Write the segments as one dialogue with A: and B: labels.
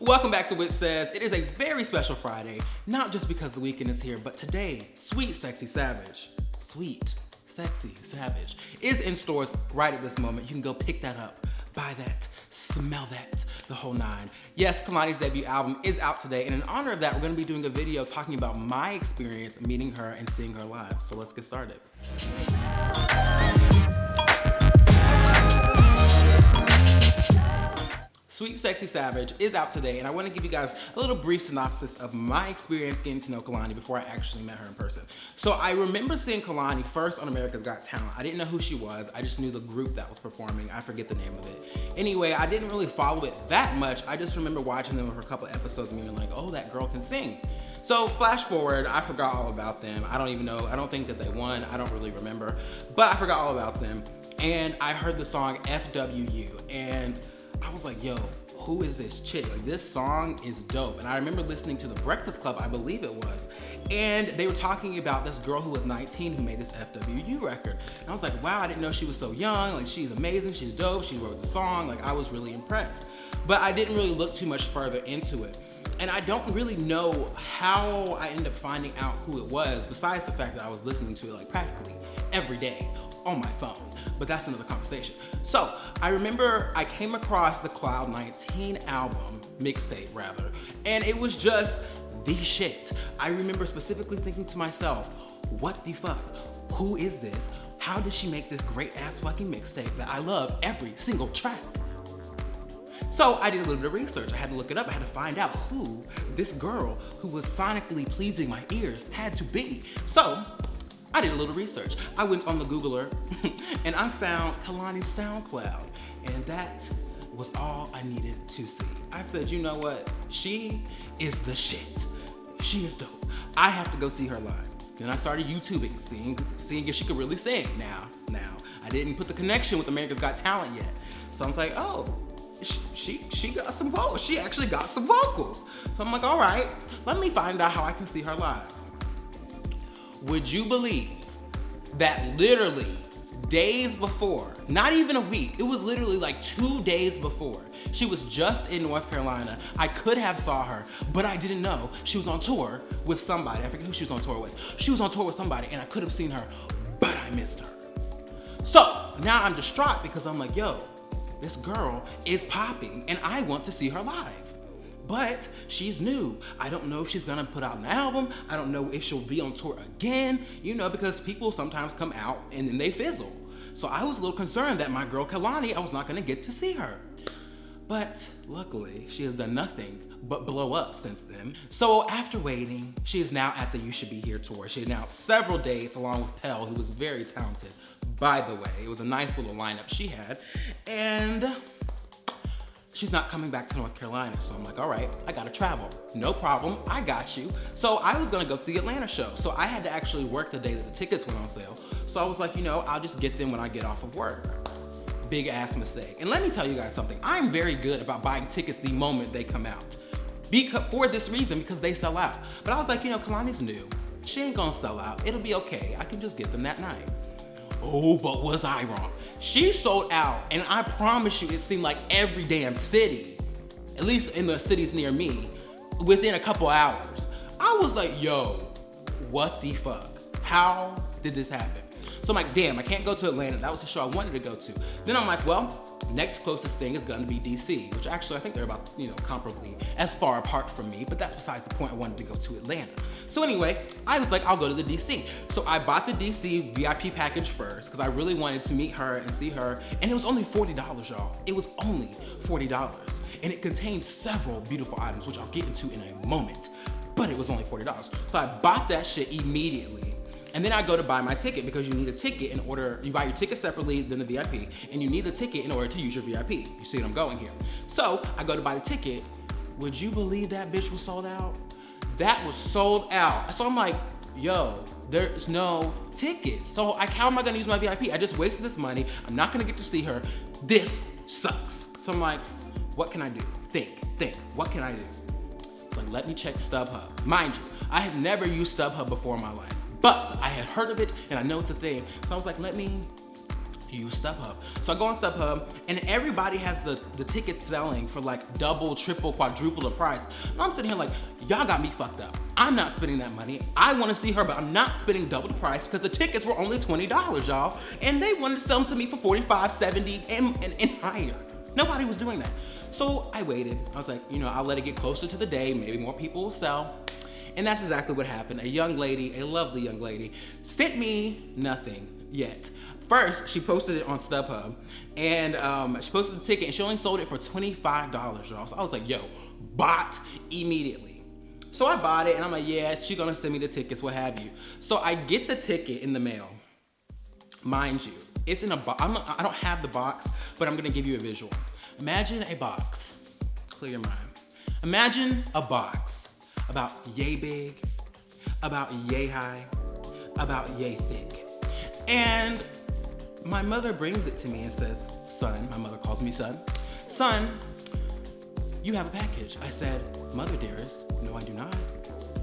A: Welcome back to Wit Says. It is a very special Friday, not just because the weekend is here, but today, Sweet Sexy Savage is in stores right at this moment. You can go pick that up, buy that, smell that, the whole nine. Yes, Kehlani's debut album is out today, and in honor of that, we're gonna be doing a video talking about my experience meeting her and seeing her live. So let's get started. Sweet Sexy Savage is out today, and I want to give you guys a little brief synopsis of my experience getting to know Kehlani before I actually met her in person. So I remember seeing Kehlani first on America's Got Talent. I didn't know who she was. I just knew the group that was performing. I forget the name of it. Anyway, I didn't really follow it that much. I just remember watching them for a couple episodes and being like, oh, that girl can sing. So flash forward, I forgot all about them. I don't even know. I don't think that they won. I don't really remember, but I forgot all about them. And I heard the song FWU, and I was like, yo, who is this chick? Like, this song is dope. And I remember listening to The Breakfast Club, I believe it was, and they were talking about this girl who was 19 who made this FWU record. And I was like, wow, I didn't know she was so young. Like, she's amazing, she's dope, she wrote the song. Like, I was really impressed. But I didn't really look too much further into it. And I don't really know how I ended up finding out who it was, besides the fact that I was listening to it like practically every day on my phone, but that's another conversation. So I remember I came across the Cloud 19 album, mixtape rather, and it was just the shit. I remember specifically thinking to myself, what the fuck? Who is this? How did she make this great ass fucking mixtape that I love every single track? So I did a little bit of research. I had to look it up. I had to find out who this girl who was sonically pleasing my ears had to be. So I did a little research. I went on the Googler and I found Kehlani's SoundCloud, and that was all I needed to see. I said, you know what? She is the shit. She is dope. I have to go see her live. Then I started YouTubing, seeing if she could really sing. Now, I didn't put the connection with America's Got Talent yet. So I was like, oh, she got some vocals. She actually got some vocals. So I'm like, all right, let me find out how I can see her live. Would you believe that literally days before, not even a week, it was literally like 2 days before, she was just in North Carolina. I could have saw her, but I didn't know. She was on tour with somebody. I forget who she was on tour with. She was on tour with somebody and I could have seen her, but I missed her. So now I'm distraught because I'm like, yo, this girl is popping and I want to see her live. But she's new. I don't know if she's gonna put out an album. I don't know if she'll be on tour again, you know, because people sometimes come out and then they fizzle. So I was a little concerned that my girl Kehlani, I was not gonna get to see her. But luckily, she has done nothing but blow up since then. So after waiting, she is now at the You Should Be Here tour. She announced several dates along with Pell, who was very talented, by the way. It was a nice little lineup she had. And she's not coming back to North Carolina. So I'm like, all right, I gotta travel. No problem, I got you. So I was gonna go to the Atlanta show. So I had to actually work the day that the tickets went on sale. So I was like, you know, I'll just get them when I get off of work. Big ass mistake. And let me tell you guys something. I'm very good about buying tickets the moment they come out. For this reason, because they sell out. But I was like, you know, Kehlani's new. She ain't gonna sell out. It'll be okay. I can just get them that night. Oh, but was I wrong? She sold out, and I promise you, it seemed like every damn city, at least in the cities near me, within a couple hours. I was like, yo, what the fuck? How did this happen? So I'm like, damn, I can't go to Atlanta. That was the show I wanted to go to. Then I'm like, well, next closest thing is gonna be DC, which actually I think they're about, you know, comparably as far apart from me, but that's besides the point. I wanted to go to Atlanta. So anyway, I was like, I'll go to the DC. So I bought the DC VIP package first because I really wanted to meet her and see her, and it was only $40, y'all. It was only $40, and it contained several beautiful items, which I'll get into in a moment, but it was only $40. So I bought that shit immediately. And then I go to buy my ticket because you need a ticket in order, you buy your ticket separately than the VIP, and you need a ticket in order to use your VIP. You see what I'm going here. So I go to buy the ticket. Would you believe that bitch was sold out? That was sold out. So I'm like, yo, there's no tickets. So how am I gonna use my VIP? I just wasted this money. I'm not gonna get to see her. This sucks. So I'm like, what can I do? Think, what can I do? It's like, let me check StubHub. Mind you, I have never used StubHub before in my life, but I had heard of it and I know it's a thing. So I was like, let me use StubHub. So I go on StubHub and everybody has the tickets selling for like double, triple, quadruple the price. And I'm sitting here like, y'all got me fucked up. I'm not spending that money. I want to see her, but I'm not spending double the price because the tickets were only $20, y'all. And they wanted to sell them to me for $45, $70 and higher. Nobody was doing that. So I waited. I was like, you know, I'll let it get closer to the day. Maybe more people will sell. And that's exactly what happened. A young lady, a lovely young lady, sent me nothing yet. First, she posted it on StubHub, and she posted the ticket, and she only sold it for $25, y'all. So I was like, yo, bought immediately. So I bought it, and I'm like, yeah, she's gonna send me the tickets, what have you. So I get the ticket in the mail. Mind you, it's in a box. I don't have the box, but I'm gonna give you a visual. Imagine a box. Clear your mind. Imagine a box about yay big, about yay high, about yay thick. And my mother brings it to me and says, son, my mother calls me son, you have a package. I said, mother dearest, no I do not.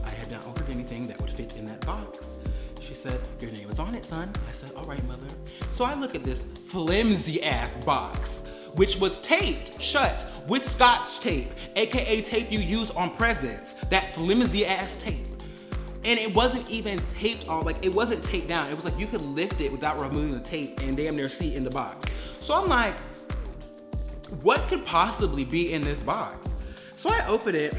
A: I had not ordered anything that would fit in that box. She said, your name is on it, son. I said, all right, mother. So I look at this flimsy ass box, which was taped shut with Scotch tape, AKA tape you use on presents, that flimsy ass tape. And it wasn't even taped all, like it wasn't taped down. It was like you could lift it without removing the tape and damn near see in the box. So I'm like, what could possibly be in this box? So I open it.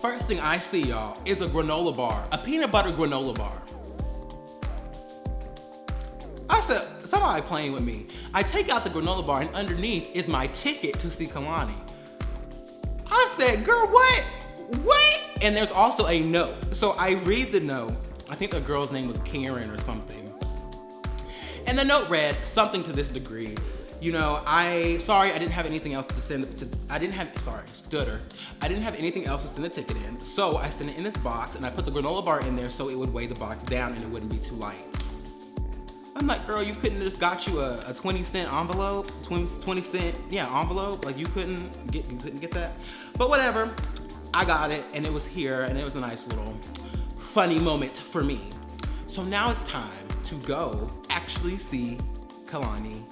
A: First thing I see, y'all, is a granola bar, a peanut butter granola bar. I said, somebody playing with me. I take out the granola bar and underneath is my ticket to see Kehlani. I said, girl, what? What? And there's also a note. So I read the note. I think the girl's name was Karen or something. And the note read something to this degree. You know, sorry, I didn't have anything else to send to, I didn't have anything else to send the ticket in. So I sent it in this box and I put the granola bar in there so it would weigh the box down and it wouldn't be too light. I'm like, girl, you couldn't just got you a 20-cent envelope, 20-cent, yeah, envelope. Like you couldn't get that. But whatever, I got it and it was here and it was a nice little funny moment for me. So now it's time to go actually see Kehlani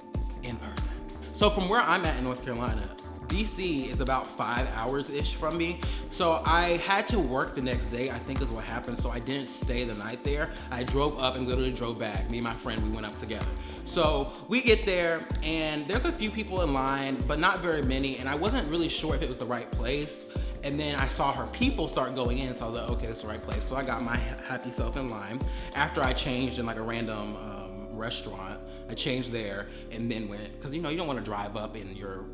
A: in person. So from where I'm at in North Carolina, DC is about 5 hours-ish from me. So I had to work the next day, I think is what happened. So I didn't stay the night there. I drove up and literally drove back. Me and my friend, we went up together. So we get there and there's a few people in line, but not very many. And I wasn't really sure if it was the right place. And then I saw her people start going in. So I was like, okay, it's the right place. So I got my happy self in line. After I changed in like a random restaurant, I changed there and then went, cause you know, you don't want to drive up in your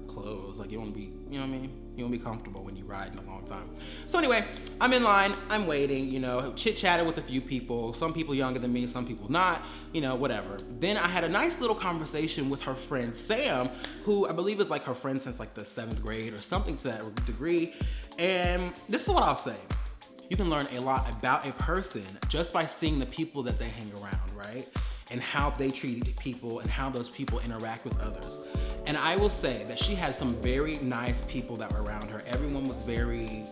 A: clothes. Like you want to be, you know what I mean? You want to be comfortable when you ride in a long time. So anyway, I'm in line, I'm waiting, you know, chit-chatted with a few people, some people younger than me, some people not, you know, whatever. Then I had a nice little conversation with her friend Sam, who I believe is like her friend since like the 7th grade or something to that degree. And this is what I'll say. You can learn a lot about a person just by seeing the people that they hang around, right? And how they treat people and how those people interact with others. And I will say that she had some very nice people that were around her. Everyone was very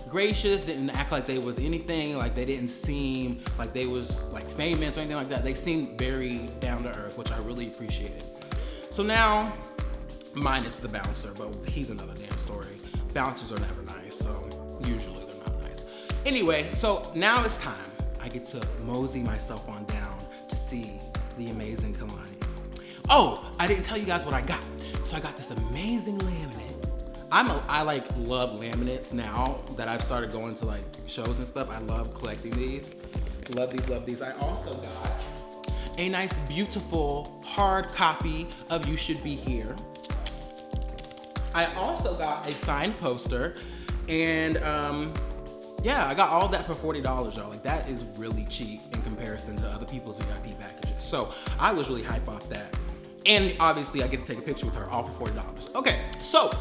A: gracious, didn't act like they was anything, like they didn't seem like they was like famous or anything like that. They seemed very down to earth, which I really appreciated. So now, minus the bouncer, but he's another damn story. Bouncers are never nice, so usually they're not nice. Anyway, so now it's time. I get to mosey myself on down to see the amazing Kehlani. Oh, I didn't tell you guys what I got. So I got this amazing laminate. I like love laminates now that I've started going to like shows and stuff. I love collecting these. Love these, love these. I also got a nice, beautiful hard copy of You Should Be Here. I also got a signed poster and yeah, I got all that for $40, y'all. Like that is really cheap in comparison to other people's VIP packages. So I was really hyped off that. And obviously I get to take a picture with her, all for $40. Okay, so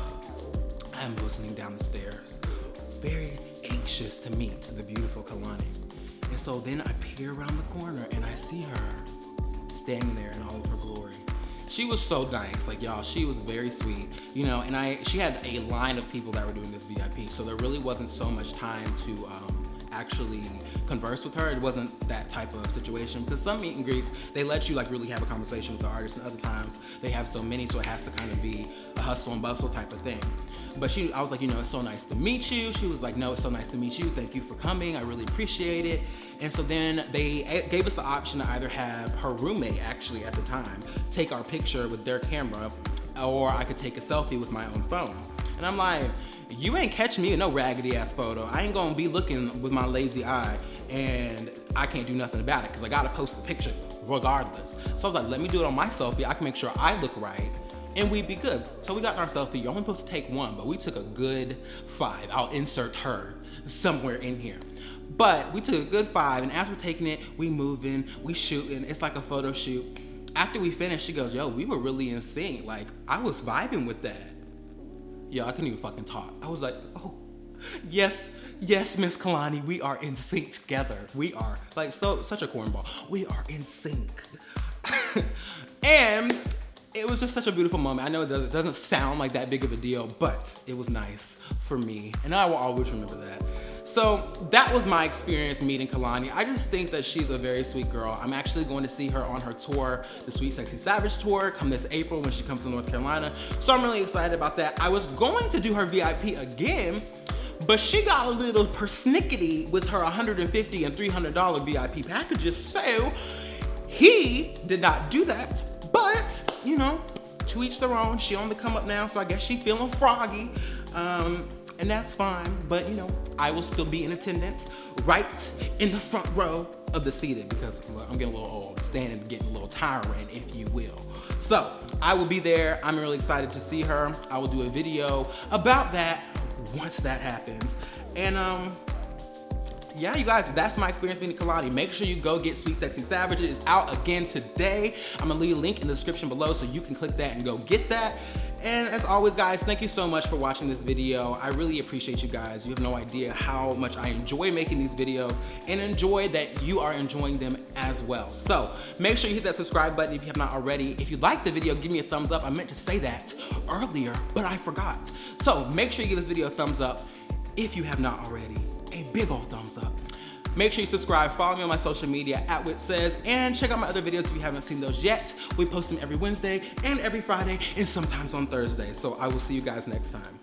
A: I'm listening down the stairs, very anxious to meet the beautiful Kehlani. And so then I peer around the corner and I see her standing there in all of her glory. She was so nice, like y'all, she was very sweet, you know, and she had a line of people that were doing this VIP, so there really wasn't so much time to actually converse with her. It wasn't that type of situation, because some meet and greets, they let you like really have a conversation with the artist, and other times they have so many, so it has to kind of be a hustle and bustle type of thing. But I was like, you know, it's so nice to meet you. She was like, no, it's so nice to meet you. Thank you for coming. I really appreciate it. And so then they gave us the option to either have her roommate, actually at the time, take our picture with their camera, or I could take a selfie with my own phone. And I'm like, you ain't catch me in no raggedy ass photo. I ain't gonna be looking with my lazy eye and I can't do nothing about it, because I gotta post the picture regardless. So I was like, let me do it on my selfie. I can make sure I look right and we'd be good. So we got in our selfie. You're only supposed to take one, but we took a good 5. I'll insert her somewhere in here. But we took a good 5, and as we're taking it, we moving, we shooting. It's like a photo shoot. After we finished, she goes, yo, we were really in sync. Like, I was vibing with that. Yo, I couldn't even fucking talk. I was like, oh, yes, Miss Kehlani, we are in sync together. We are, like, such a cornball. We are in sync. And it was just such a beautiful moment. I know it doesn't sound like that big of a deal, but it was nice for me, and I will always remember that. So that was my experience meeting Kehlani. I just think that she's a very sweet girl. I'm actually going to see her on her tour, the Sweet Sexy Savage tour, come this April when she comes to North Carolina. So I'm really excited about that. I was going to do her VIP again, but she got a little persnickety with her $150 and $300 VIP packages, so he did not do that. But, you know, to each their own. She on the come up now, so I guess she feeling froggy. And that's fine, but you know, I will still be in attendance right in the front row of the seated, because well, I'm getting a little old, standing getting a little tiring, if you will. So I will be there. I'm really excited to see her. I will do a video about that once that happens. And yeah, you guys, that's my experience meeting Kehlani. Make sure you go get Sweet Sexy Savage. It is out again today. I'm gonna leave a link in the description below so you can click that and go get that. And as always, guys, thank you so much for watching this video. I really appreciate you guys. You have no idea how much I enjoy making these videos, and enjoy that you are enjoying them as well. So make sure you hit that subscribe button if you have not already. If you liked the video, give me a thumbs up. I meant to say that earlier, but I forgot. So make sure you give this video a thumbs up if you have not already. A big old thumbs up. Make sure you subscribe, follow me on my social media @WitSays, and check out my other videos if you haven't seen those yet. We post them every Wednesday and every Friday, and sometimes on Thursday. So I will see you guys next time.